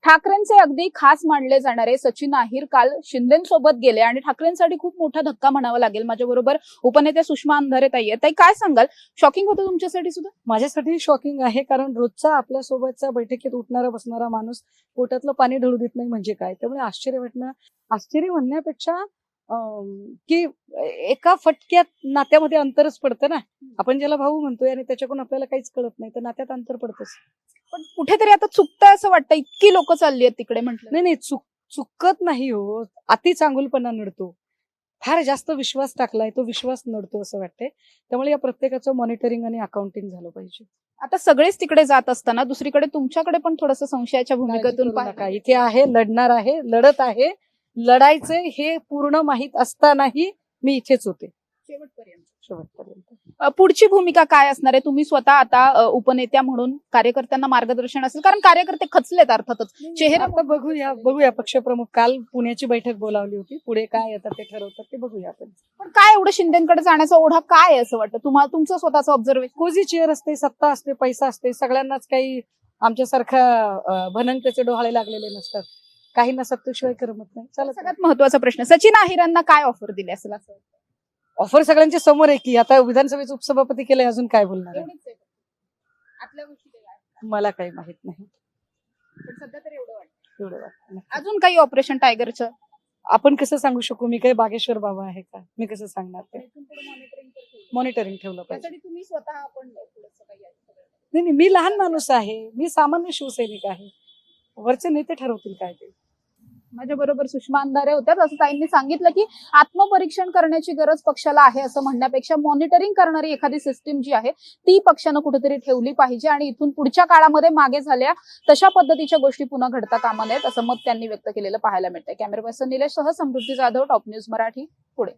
ठाकरेंचे अगदी खास मानले जाणारे सचिन अहिर काल शिंदेसोबत गेले आणि ठाकरेंसाठी खूप मोठा धक्का म्हणावा लागेल. माझ्याबरोबर उपनेते सुषमा अंधारे ताई आहेत. ताई, काय सांगाल? शॉकिंग होतं तुमच्यासाठी सुद्धा? माझ्यासाठी शॉकिंग आहे, कारण रोजचा आपल्या सोबतचा बैठकीत उठणारा बसणारा माणूस पोटातलं पाणी ढळू देत नाही म्हणजे काय. त्यामुळे आश्चर्य म्हणण्यापेक्षा की एका फटक्यात नात्यामध्ये अंतरच पडतं ना. आपण ज्याला भाऊ म्हणतोय आणि त्याच्याकडून आपल्याला काहीच कळत नाही, तर नात्यात अंतर पडतंच. पण कुठेतरी आता चुकतंय असं वाटतं, इतकी लोक चालली आहेत तिकडे म्हटलं. नाही, चुकत नाही हो, अति चांगुलपणा नडतो. फार जास्त विश्वास टाकलाय, तो विश्वास नडतो असं वाटतंय. त्यामुळे या प्रत्येकाचं मॉनिटरिंग आणि अकाउंटिंग झालं पाहिजे. आता सगळेच तिकडे जात असताना दुसरीकडे तुमच्याकडे पण थोडंसं संशयाच्या भूमिकेतून नका, इथे आहे, लढणार आहे, लढत आहे. लढायचे हे पूर्ण माहित असतानाही मी इथेच होते शेवटपर्यंत. पुढची भूमिका काय असणार आहे? तुम्ही स्वतः आता उपनेत्या म्हणून कार्यकर्त्यांना मार्गदर्शन असेल, कारण कार्यकर्ते खचलेत अर्थातच. चेहरे आता बघूया पक्षप्रमुख काल पुण्याची बैठक बोलावली होती, पुढे काय येतात ते ठरवतात, ते बघूया आपण. पण काय एवढं शिंदेकडे जाण्याचा ओढा काय आहे असं वाटतं तुम्हाला? तुमचं स्वतःचं ऑब्झर्वेशन. कोजी चेअर असते, सत्ता असते, पैसा असते, सगळ्यांनाच काही आमच्यासारखा भनंग त्याचे डोहाळे लागलेले नसतात. काहींना सत्तेशिवाय करमत नाही. चला, सगळ्यात महत्वाचा प्रश्न, सचिन अहिरांना काय ऑफर दिली असेल असं वाटतं? ऑफर सगळ्यांच्या समोर आहे की आता विधानसभेचे उपसभापती केलंय, अजून काय बोलणार आहे? मला काही माहित नाही. सध्या तर एवढं वाटतं. अजून काही ऑपरेशन टायगरचं आपण कसं सांगू शकू? मी काही बागेश्वर बाबा आहे का? मी कसं सांगणार ते? मॉनिटरिंग ठेवलं पाहिजे. तुम्ही स्वतः आपण नाही, मी लहान माणूस आहे, मी सामान्य शिवसैनिक आहे. वरचे नेते ठरवतील काय ते. माझ्या बरोबर सुषमा अंधारे होत्या. असं ताईंनी सांगितलं की आत्मपरीक्षण करण्याची गरज पक्षाला आहे असं म्हणण्यापेक्षा मॉनिटरिंग करणारी एखादी सिस्टीम जी आहे ती पक्षानं कुठेतरी ठेवली पाहिजे आणि इथून पुढच्या काळामध्ये मागे झाल्या तशा पद्धतीच्या गोष्टी पुन्हा घडता कामा नयेत असं मत त्यांनी व्यक्त केलेलं पाहायला मिळतंय. कॅमेरा पर्सन निलेश सह समृद्धी जाधव, टॉप न्यूज मराठी, पुणे.